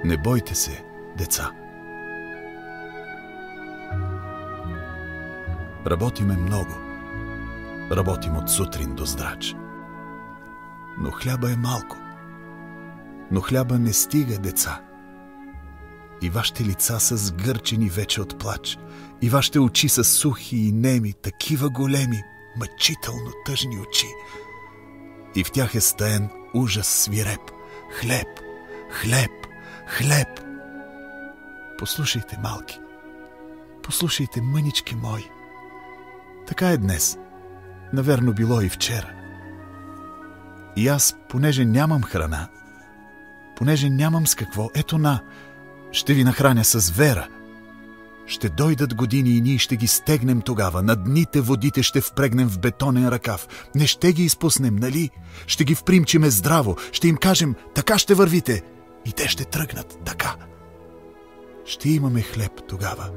Не бойте се, деца. Работиме много. Работим от сутрин до здрач. Но хляба е малко. Но хляба не стига, деца. И вашите лица са сгърчени вече от плач. И вашите очи са сухи и неми, такива големи, мъчително тъжни очи. И в тях е стаен ужас свиреп. Хлеб, хлеб, хлеб. Послушайте, малки. Послушайте, мънички мои. Така е днес. Наверно било и вчера. И аз, понеже нямам храна, понеже нямам с какво, ето ще ви нахраня с вера. Ще дойдат години и ние ще ги стегнем тогава. На дните водите ще впрегнем в бетонен ръкав. Не ще ги изпуснем, нали? Ще ги впримчиме здраво. Ще им кажем, така ще вървите. И те ще тръгнат така. Ще имаме хлеб тогава.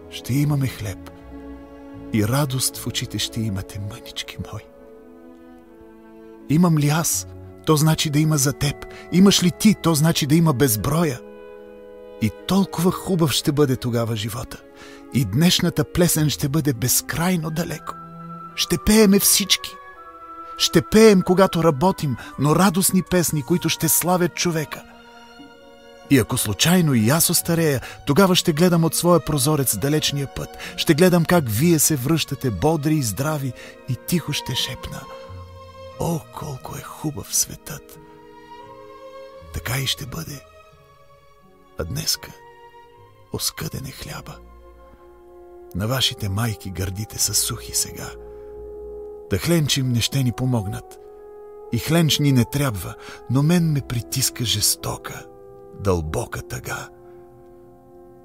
Ще имаме хлеб. И радост в очите ще имате, мънички мои. Имам ли аз? То значи да има за теб. Имаш ли ти? То значи да има безброя. И толкова хубав ще бъде тогава живота. И днешната плесен ще бъде безкрайно далеко. Ще пееме всички. Ще пеем, когато работим, но радостни песни, които ще славят човека. И ако случайно и аз остарея, тогава ще гледам от своя прозорец далечния път. Ще гледам как вие се връщате бодри и здрави и тихо ще шепна: о, колко е хубав светът! Така и ще бъде. А днеска оскъден е хляба. На вашите майки гърдите са сухи сега. Да хленчим не ще ни помогнат. И хленч ни не трябва, но мен ме притиска жестока, дълбока тъга.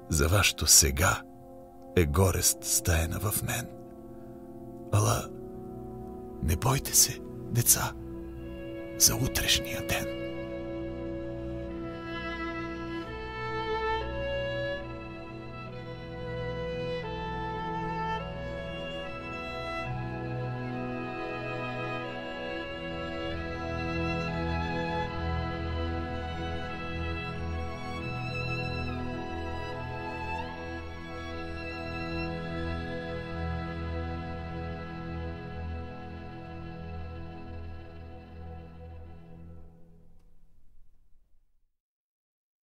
За вашето сега е горест стаена в мен. Ала, не бойте се, деца, за утрешния ден.